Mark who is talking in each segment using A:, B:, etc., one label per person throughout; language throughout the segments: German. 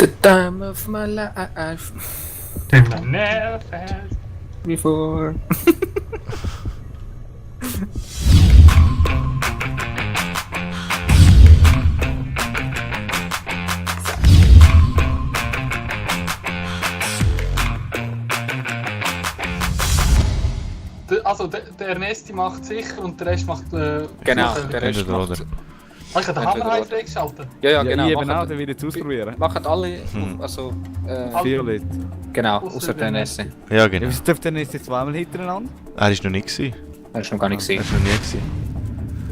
A: The time of my life
B: Never felt.
A: before.
B: Also der Ernesti macht sicher und der Rest macht...
A: Genau,
B: der
A: der Rest
C: Entweder
A: macht...
C: oder.
B: Ich habe den Hammer auch freigeschaltet.
A: Ja, genau.
D: Ich eben auch,
A: Machen,
D: dann will ich es ausprobieren.
A: machen alle, also...
D: Violett.
A: genau,
B: Ausser
A: außer
B: der
A: der Nässe.
C: Ja,
D: Ja,
C: genau.
D: wieso dürft ihr jetzt zweimal hintereinander?
C: Er ist noch nicht gewesen.
A: Hast du noch gar nicht
C: Er
A: gesehen.
C: ist noch nie gewesen.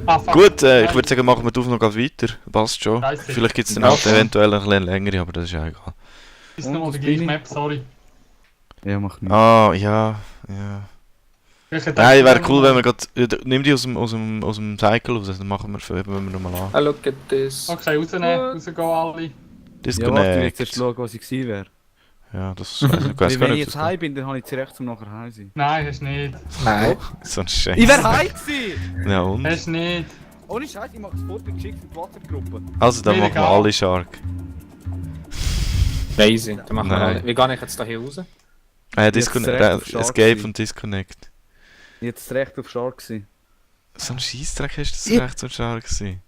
B: Ah, fuck.
C: Gut, ich würde sagen, machen wir die Aufnahme weiter. Passt schon.
B: Scheisse.
C: Vielleicht gibt es dann
A: Ja,
C: auch
A: schon.
C: eventuell ein bisschen längere, aber das ist ja egal.
B: Ist nochmal
D: Und
B: die
D: was
B: gleiche
D: bin
B: Map, sorry.
D: Ja, mach nicht.
C: Ah, ja. Nein, wäre cool, wenn wir gerade... Nimm die aus dem Cycle raus, dann machen wir, wenn wir nochmal an.
A: Ah, look at this.
B: Okay, rausnehmen, rausgehen alle.
D: Ja, warte, ich will jetzt
C: Disconnect.
D: schauen, was ich gewesen wäre.
C: Ja, das weiß ich
D: Weil
C: gar
D: wenn ich
C: nicht.
D: jetzt heim bin, dann habe ich das Recht, um nachher heim zu sein.
B: Nein, hast nicht.
A: Nein.
C: So ein Scheiß.
D: Ich wäre heim gewesen!
C: Ja und?
B: Hast nicht.
D: Ohne Scheiß, ich mache das Foto geschickt in die WhatsApp-Gruppe.
C: Also, dann
B: Mir
C: machen wir
B: egal.
C: alle Shark.
A: Easy, dann machen wir
C: Nein.
A: alle. Wie gehe ich jetzt da hier raus?
C: Disconnect.
D: Recht auf Shark
C: Escape
D: sein.
C: und Disconnect.
D: Ich hätte das Recht auf Shark gewesen.
C: So ein Scheissdreck hast du das
D: Ich-
C: Recht, so Shark gewesen.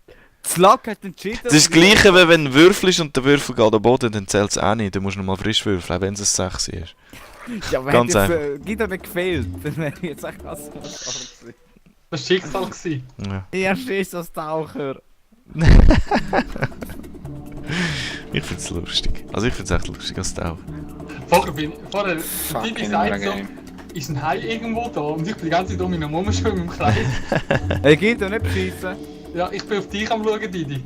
D: Das Lack hat entschieden...
C: Das ist das Gleiche, wie wenn ein Würfel ist und der Würfel geht am Boden, dann zählt es auch nicht. Dann musst du nochmal frisch würfeln, auch wenn es ein 6 ist.
D: Ja, aber
C: Ganz
D: hat jetzt Guido nicht gefehlt. Dann wäre ich jetzt echt krass Shark gewesen.
B: Das war Schicksal. Gewesen.
C: Ja.
D: Er schießt als Taucher.
C: Ich find's lustig. Also ich find's echt lustig als Taucher.
B: Vorher, die
A: Fucking
B: sagt so,
A: Game.
B: ist ein Hai irgendwo da und ich bin die ganze Zeit um ihn herumschwimmen im Kreis.
D: Hey Guido, nicht beschissen.
B: Ja, ich bin auf dich am schauen, Didi.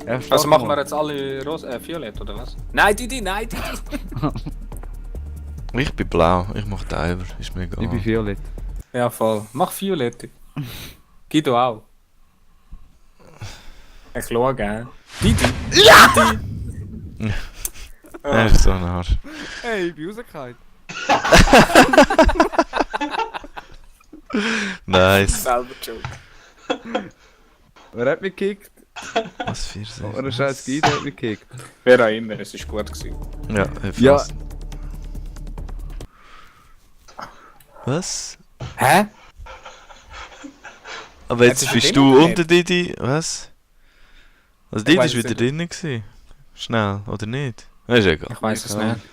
D: Ja,
A: Also machen wir jetzt alle Violett, oder was? Nein, Didi, nein, Didi!
C: Ich bin blau, ich mach Diver, ist mir egal.
D: Ich bin Violett.
A: Ja, voll. Mach Violett. Guido auch. Ich schaue, gell? Didi!
C: Er ist so ein Arsch.
D: Hey, ich bin rausgefallen.
C: Nice.
A: Selber Joke.
D: Wer hat mich gekickt?
C: Was für
D: Oh, der scheiß Guido hat mich gekickt.
A: Wer auch immer, es ist gut gewesen.
C: Ja,
D: Ja.
C: fast. Was?
A: Hä?
C: Aber jetzt
A: Hat sie
C: bist
A: schon
C: du
A: drinnen
C: unter Didi, was? Also
A: Ich
C: Didi
A: weiss
C: ist
A: es
C: wieder
A: nicht.
C: drinnen gewesen. Schnell, oder nicht? Ist egal.
A: Ich weiß es
D: Ja.
A: nicht.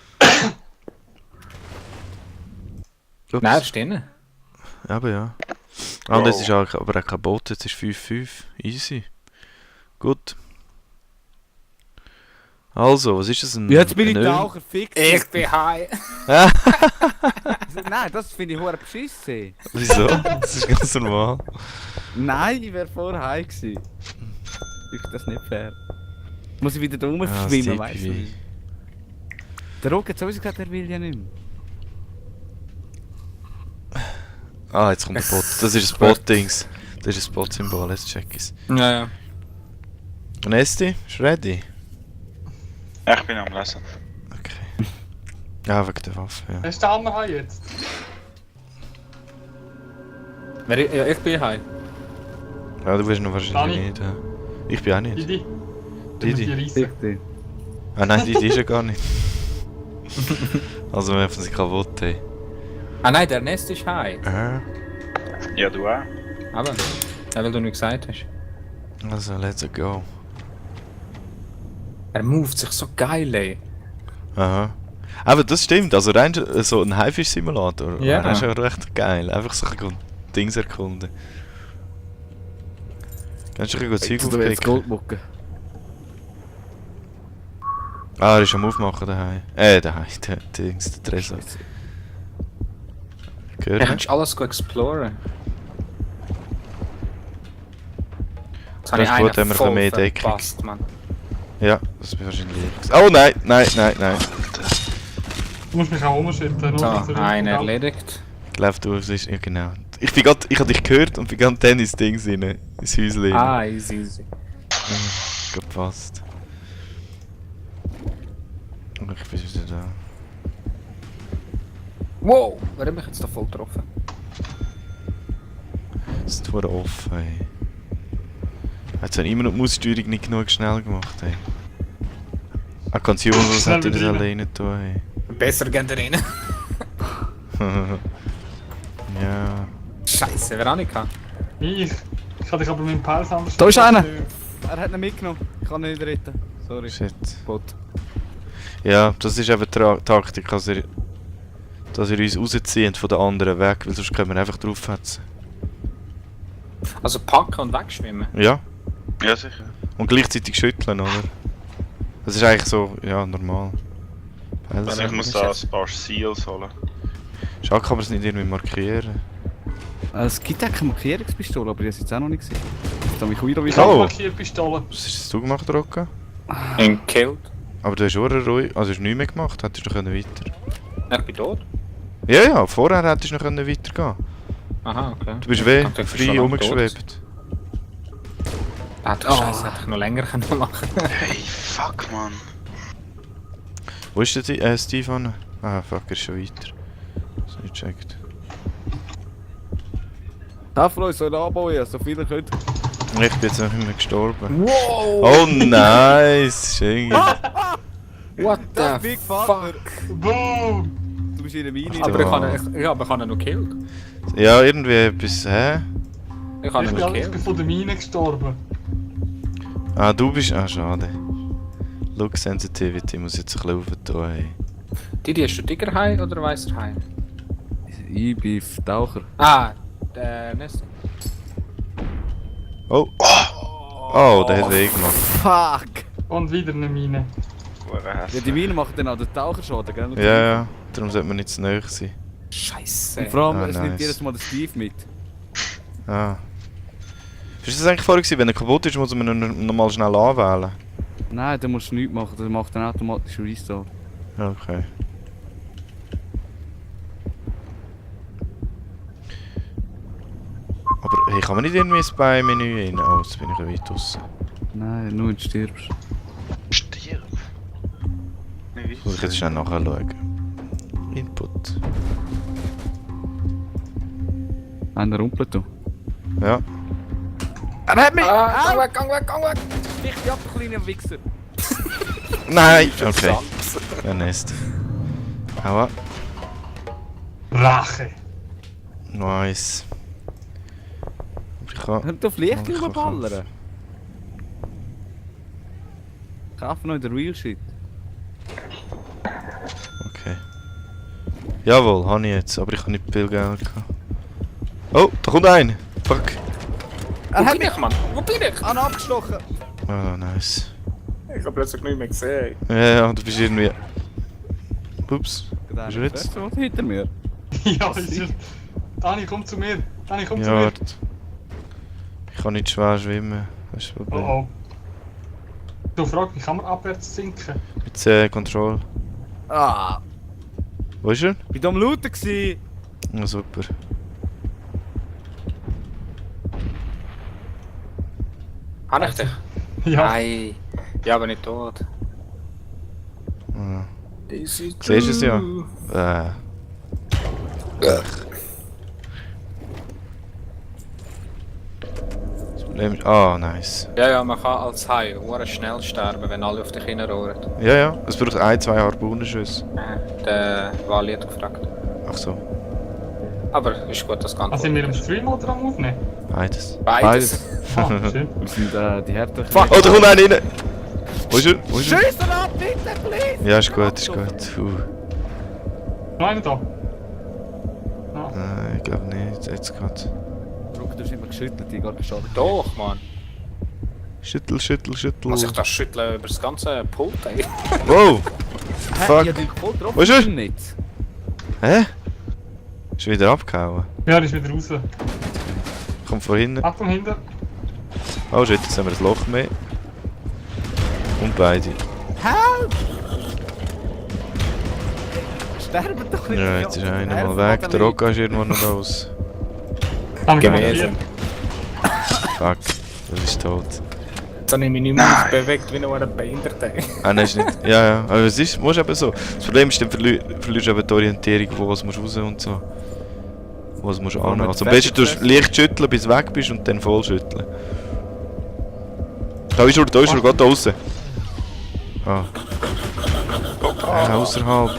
C: Ups.
A: Nein, er ist drin.
C: Aber ja. Ah, und jetzt ist auch, aber auch kein Bot, jetzt ist 5-5. Easy. Gut. Also, was ist das? Ein,
D: Ja, jetzt bin ich
C: ein Öl?
D: Taucher, fix.
A: Ich bin high.
D: Nein, das finde ich hure beschissen.
C: Wieso? Das ist ganz normal.
D: Nein, ich wäre vorher heim gewesen. Ich finde das nicht fair. Muss ich wieder da
C: Ah,
D: rumschwimmen,
C: das
D: weißt
C: TPV.
D: du? Der Rock hat sowieso gesagt, er will ja nicht mehr.
C: Ah, jetzt kommt der Bot. Das ist ein Bot-Dings. Das ist ein Bot-Symbol, jetzt check ich's.
A: Ja, ja.
C: Und Esti, ist ready?
E: Ich bin am Lesen.
C: Okay. Ja, wegen der Waffe, ja.
B: Hast du den Hammer Hai jetzt?
A: Ja, ich bin high.
C: Ja, du wirst noch wahrscheinlich
B: Dani?
C: nicht. Ja. Ich bin auch nicht.
B: Didi?
C: Didi?
B: Die reissen.
D: Richtig.
C: Ah nein, Didi ist ja gar nicht. Also wir haben sie kaputt, ey.
A: Ah nein, der Nest ist high.
E: Ja, du auch.
A: Aber, ja, weil du nicht gesagt hast.
C: Also, let's go.
A: Er moved sich so geil, ey.
C: Aha. Aber das stimmt, also rein so ein Haifisch-Simulator.
A: Ja.
C: Das ist ja recht geil. Einfach so ein Dings erkunden. Kannst du ein Zeug
D: Du willst
C: aufpicken?
D: Goldmucke.
C: Ah, er ist am Aufmachen daheim. Daheim, der Dings, der Tresor.
A: Er
C: Gehört?
A: kannst alles exploren. Jetzt
C: Das ist gut, wenn wir ein bisschen mehr
A: voll
C: Deckung.
A: verpasst, Mann.
C: Ja, das ist wahrscheinlich ich. Oh nein, nein, nein, nein.
B: Du musst mich auch umschütten.
A: So, einen erledigt.
C: Lauf du, es ist, ja genau. Ich hab dich gehört und bin ganz dann ins Ding rein, ins Häuschen.
A: Ah, easy, easy.
C: Gepasst. Und ich bin wieder da.
A: Wow, wer hat mich jetzt da voll getroffen?
C: Das ist verdammt offen, ey. Jetzt haben immer noch die Maussteuerung nicht genug schnell gemacht, ey. Ein Consumables
B: Schnell
C: hätte ich das
B: wieder
C: alleine tun. Hey.
A: Besser gehen da rein.
C: Ja.
A: Scheiße, Veronika.
B: Ich kann dich aber mit dem Pals anders...
D: Da ist einer! Er hat ihn mitgenommen. Ich kann ihn nicht retten. Sorry.
C: Shit.
D: Bot.
C: Ja, das ist eben die Taktik, dass ihr uns rausziehen von den anderen weg, weil sonst können wir einfach draufhetzen.
A: Also packen und wegschwimmen.
C: Ja.
E: Ja, sicher.
C: Und gleichzeitig schütteln, oder? Das ist eigentlich so, ja, normal.
E: Also ich muss da ein paar Seals holen.
C: Schade, kann man es nicht irgendwie markieren.
D: Es gibt auch keine Markierungspistole, aber die habe ich jetzt auch noch nicht gesehen. Jetzt habe ich wieder
B: Ich habe
C: Oh.
B: Markierpistole.
C: Was hast du gemacht, Rocca?
A: In killed.
C: Aber du hast auch ruhig, also hast nichts mehr gemacht, hättest du noch weiter.
A: Ich bin tot.
C: Ja, ja, vorher hättest du noch weitergehen.
A: Aha, okay.
C: Du bist weh,
A: Ich dachte,
C: frei
A: schon lange tot.
C: rumgeschwebt.
A: Ah, du Scheiße, hätte ich noch länger können machen.
E: Hey, fuck, man.
C: Wo ist der Steve an? Ah, fuck, er ist schon weiter. Das nicht gecheckt.
D: Da von uns soll anbauen, so viel ihr könnt.
C: Ich bin jetzt noch nicht mehr gestorben.
A: Wow!
C: Oh, nice! Schön.
A: What
D: Das
A: the
D: Big Vater.
A: fuck?
B: Boom!
D: Du bist in der Mine.
C: Ach,
A: Aber
C: da.
A: ich habe ihn noch gekillt.
C: Ja, irgendwie etwas, hä?
A: Ich habe ihn noch
B: Ich bin
A: gekillt.
B: von der Mine gestorben.
C: Ah, du bist... Ah, schade. Look Sensitivity muss jetzt ein bisschen aufentun, hey.
A: Didi, hast du Tigerhai oder weißer Hai?
D: Ich bin Taucher.
A: Ah, der Nest.
C: Oh! Oh, der hat weh gemacht.
D: Fuck!
B: Und wieder eine Mine.
D: Ja, die Mine machen dann auch den Taucherschaden, gell?
C: Ja, ja. Darum sollte man nicht zu nahe sein.
A: Scheiße.
D: Und vor allem,
C: Ah,
D: es nimmt
C: nice.
D: jedes Mal den Steve mit.
C: Ah. Ist das eigentlich vorher gewesen? Wenn er kaputt ist, muss man ihn nochmal schnell anwählen?
D: Nein, da musst du nichts machen, das macht dann automatisch Restart.
C: Okay. Aber hey, kann man nicht irgendwie ins Spy-Menü rein? Oh, jetzt bin ich ja weit draussen.
D: Nein, nur wenn du stirbst.
E: Stirb.
C: Muss ich jetzt schnell nachschauen. Input.
D: Einer rumpelt du.
C: Ja.
D: Er hat mich!
A: Ah, gang weg, gang weg, gang weg!
D: Dich ab, du kleiner Wichser!
C: Nein! Okay. Ja, Nest. Hau ab.
B: Rache.
C: Nice. Aber ich kann...
D: Hör doch Licht
C: Oh, ich kann
D: überballern! Kauf noch in der Real Shit.
C: Okay. Jawohl, habe ich jetzt, aber ich habe nicht viel Geld gehabt. Oh, da kommt ein! Fuck!
A: Wo bin ich, Mann? Wo bin ich?
D: An abgestochen!
C: Oh, nice.
A: Ich habe plötzlich nicht mehr gesehen.
C: Ja, ja, du bist irgendwie... Ups.
D: Der
C: Ist er jetzt?
D: hinter mir.
B: Ja, ist er. Dani, komm zu mir. Dani, komm zu
C: Ja,
B: mir.
C: warte. Ich kann nicht schwer schwimmen. Das ist das
B: Oh
C: Problem.
B: oh. Du fragst, wie kann man abwärts sinken?
C: Mit C-Control.
D: Ah!
C: Wo ist er?
D: Ich war am Looten gsi!
C: Ja, super.
A: Habe ich dich?
B: Ja.
A: Nein. Ja, aber nicht tot.
C: Ah.
A: This is
C: Siehst du es ja?
A: true.
C: Das Problem ist... Ah, nice.
A: Ja, ja, man kann als Hai sehr schnell sterben, wenn alle auf dich hinrohren.
C: Ja, ja. Es braucht 1-2 Harpunenschüsse.
A: Der Wally hat gefragt.
C: Ach so.
A: Aber ist gut, das kann
B: Also sind wir im Stream oder am Aufnehmen?
C: Beides.
A: Beides.
B: Ah, schön.
D: Wir sind die Härte.
C: Fuck! Oh, da kommt einer rein! Wo ist er? Wo ist er?
D: Schießen ab, bitte, please!
C: Ja, ist gut, ist gut.
B: Noch einer da.
C: Nein, ich glaube nicht. Jetzt gerade.
D: Druck, du hast immer geschüttelt, die gar geschadet.
A: Doch, Mann.
C: Schüttel, schüttel, schüttel.
A: Muss ich das schütteln über das ganze Pult, ey?
C: Wow!
D: Hä?
C: Fuck.
D: Ich hab dich voll getroffen.
C: Wo ist er?
D: Nicht.
C: Hä? Ist wieder abgehauen.
B: Ja, der ist wieder raus.
C: Kommt von hinten.
B: Achtung, hinter.
C: Oh shit, jetzt haben wir das Loch mehr. Und beide.
D: Sterben doch nicht!
C: Ja, jetzt ist einer mal weg. Der Rocca ist irgendwo noch raus.
B: Haben wir
A: Gewesen.
C: Fuck, das ist tot.
A: Jetzt habe ich mich nicht mehr bewegt wie noch ein Behinderte.
C: Ah, nein, ist nicht. Ja, ja. Aber es ist, musst eben so. Das Problem ist, dann verlierst du eben die Orientierung, wo was musst raus und so. Was musst du
D: Wo man
C: annehmen. Also am
D: fertig
C: besten tust du leicht schütteln, bis du weg bist und dann voll schütteln. Da ist er, geht da draußen. Ah. außerhalb.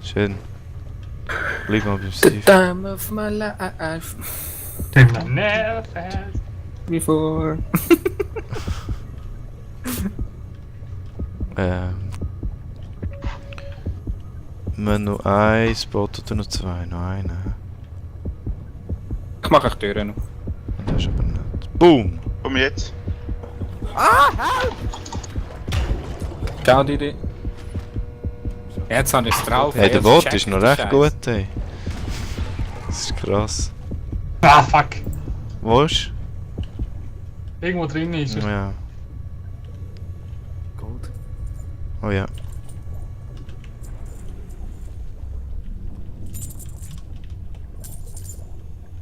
C: Schön. Bleib mal beim
A: The
C: Steve.
A: time of my life.
B: Never fast.
A: Before.
C: Menü 1, Bot oder noch 2? Noch einen.
A: Ich mache die Türen noch.
C: Das ist aber nicht. Boom!
E: Komm jetzt.
A: Ciao, Didi. Jetzt habe ich es drauf.
C: Hey, der
A: jetzt
C: Bot
A: check
C: ist noch
A: die
C: recht
A: Scheiße.
C: gut, ey. Das ist krass.
B: Ah, fuck.
C: Wo ist?
B: Irgendwo drin ist er.
C: Ja.
D: Gold.
C: Oh ja.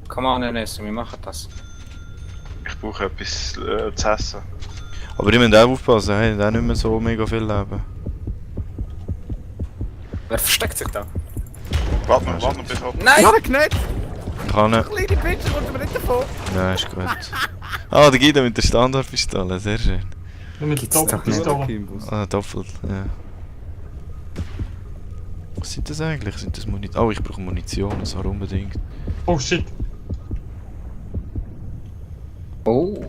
A: Komm an, Enes, wir machen das.
E: Ich brauche etwas zu essen.
C: Aber ich muss auch aufpassen, hey, der hat nicht mehr so mega viel Leben.
A: Wer versteckt sich da?
E: Warte noch bis hopp.
A: Nein!
D: Ja, Knett!
C: Kann er?
D: Kleine Bitch, kommst du mir nicht davon?
C: Nein, ist gut. Ah, der Guido mit der Standardpistole, sehr schön.
B: Mit der
A: Gibt's doch
B: Doppelpistole.
D: Kimbus.
C: Ah, doppelt, ja. Was sind das eigentlich? Sind das Munition? Oh, ich brauche Munition, das war unbedingt.
B: Oh shit.
A: Oh.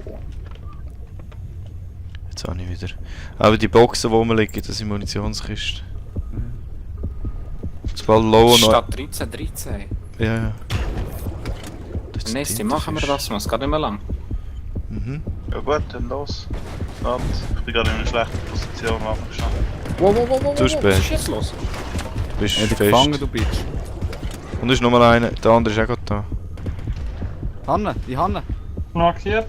C: Jetzt habe ich wieder. Aber die Boxen, die rumliegen, das sind Munitionskisten. Das Ball low noch.
A: Statt 13.
C: Ja, ja. Das
A: Nächste
C: sind
A: machen wir
C: Tintenfisch.
A: das, es geht nicht mehr lang.
C: Mhm.
E: Ja gut, dann los. Warte, ich bin gerade in einer schlechten Position, warte mal schnell.
A: Wow,
C: Zu spät.
A: was ist jetzt los?
C: Bist
D: Ja, dich
C: fest.
D: gefangen, du Bitch.
C: Und ist noch mal einer, der andere ist auch gerade da.
D: Hanne, die Hanne.
B: Markiert.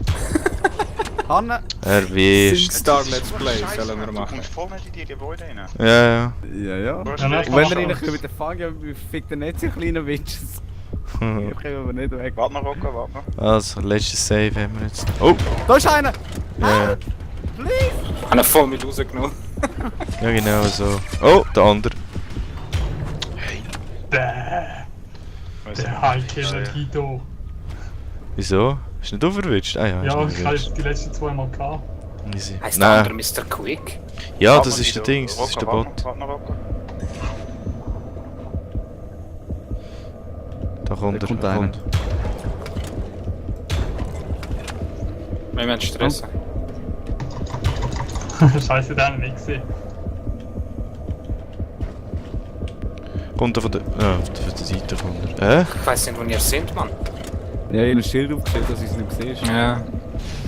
D: Hanne.
C: Erwischt.
A: Star Let's Play
E: Scheiße,
A: sollen wir
E: Du
A: machen.
E: kommst voll nicht in die Gebäude rein.
C: Ja, ja.
D: Ja, ja.
E: Du hast
B: Ja,
E: recht.
B: nein,
D: Und wenn
B: Ach,
D: er
B: ach.
D: reinkommt mit der Fange, fickt er nicht so kleine Bitches. Ich komme aber nicht weg.
E: Warte noch, Rocco, warte noch.
C: Also, letztes Save haben wir jetzt. Oh!
D: Da ist einer!
C: Ja,
D: Please!
A: Ich habe ihn voll mit rausgenommen.
C: ja genau so. Oh, der andere.
B: Der
E: Weiss ich
B: High
E: nicht.
B: Killer Guido.
C: Wieso? Ist nicht verwitscht? Ah ja,
B: Ja,
C: ist
B: ich
C: nicht
B: habe
C: verwitscht.
B: die letzten 2 Mal gehabt.
C: Easy.
A: Heißt der andere
C: Nein.
A: Mr. Quick?
C: Ja,
E: Warte
C: das
E: noch,
C: ist der
E: Guido.
C: Dings, das ist der
E: Rocco,
C: Bot.
E: Warte noch, Rocco.
C: Da kommt
D: Da
C: er.
D: kommt
C: da
D: einer.
C: kommt.
A: Wir müssen stressen.
B: Scheiße, den habe ich nicht gesehen.
C: Kommt er von der. Ah, von der Seite kommt er.
A: Ich weiss nicht, wo ihr seid, Mann.
D: Ja, ich habe ein Schild aufgestellt, dass ich es nicht sehe.
A: Ja.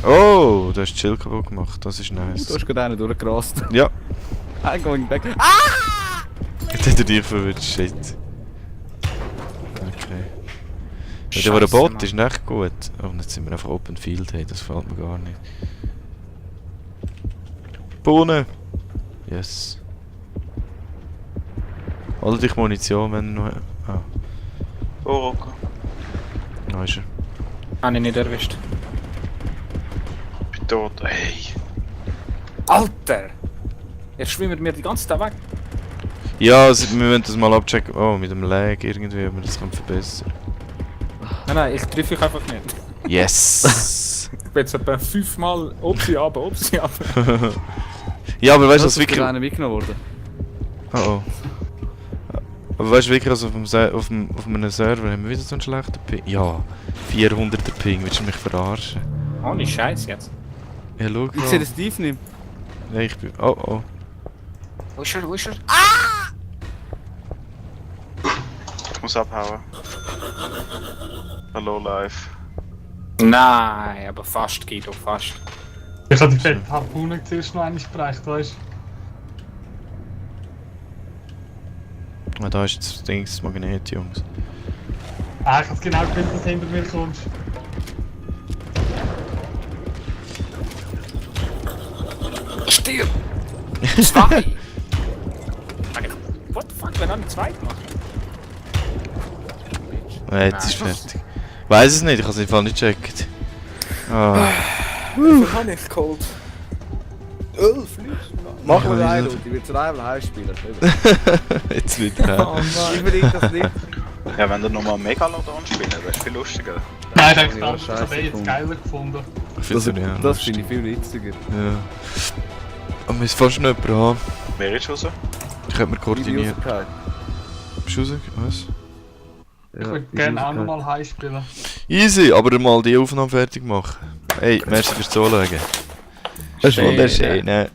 C: Oh, du hast die Schild kaputt gemacht, das ist
D: Du
C: nice.
D: hast gerade einen durchgerast.
C: Ja,
D: I'm going back.
C: jetzt hat er dich verwitscht, shit. Okay. Ja, der, der
A: Scheisse,
C: Bot
A: Mann.
C: ist echt gut. Oh, und jetzt sind wir auf Open Field, hey, das gefällt mir gar nicht. Bohnen! Yes. Hol dich Munition, wenn du noch. Ah,
E: Oh, Rocco.
C: da ist er.
A: Habe ich nicht erwischt.
E: Ich bin tot. Hey.
A: Alter! Ihr schwimmt mir die ganze Zeit weg.
C: Ja, also, wir müssen das mal abchecken. Oh, mit dem Lag irgendwie, ob man das kann verbessern.
A: Nein, ich treffe dich einfach nicht.
C: Yes!
A: Ich bin jetzt etwa 5 Mal Opsi ab.
C: Ja, aber weißt du,
D: Das
C: was
D: ist
C: wirklich.
D: gerade einer mitgenommen worden.
C: Oh oh. Aber weißt du wirklich, also auf einem Server haben wir wieder so einen schlechten Ping? Ja, 400er Ping, willst du mich verarschen?
A: Ohne Scheiß jetzt.
C: Ja, schau
D: Ich sehe
C: mal.
D: den Steve nicht.
C: Ja, ich bin. Oh oh.
A: Wo ist er? Wo ist er?
E: Ich muss abhauen. Hallo, live.
A: Nein, aber fast, Guido, fast.
B: Ich habe die fette Harpune zuerst noch einmal gebracht, weißt
C: Ah, da ist jetzt das Ding, das Magnet, Jungs.
B: du? Ah, ich habe genau gewusst, dass du hinter mir kommst.
A: Stirb! 2! What the fuck, wenn er einen zweiten macht?
C: Jetzt ist fertig. Weiß es nicht, ich habe es im Fall nicht gecheckt. Ah.
A: Wie kann ich geholt?
D: Mach
C: Ja,
D: mal rein,
C: wieso?
D: Leute. Ich will zu einem Heim spielen.
C: Jetzt wieder.
D: Ich will das nicht.
E: Ja, wenn du nochmal Megalodon spielen, wäre es viel lustiger.
B: Nein,
D: Ja,
B: ich habe
D: scheiße,
B: jetzt
D: komm.
B: geiler gefunden.
C: Ich finde es ja
D: Das finde ich viel witziger.
C: Ja. Aber wir müssen fast noch jemanden haben.
E: Wer ist raus?
C: Ich könnte mir koordinieren. Bist du raus? Was?
B: Ich würde gerne auch nochmal High spielen.
C: Easy, aber mal die Aufnahme fertig machen. Hey, merci fürs Zuschauen. Das ist wunderschön. Ne?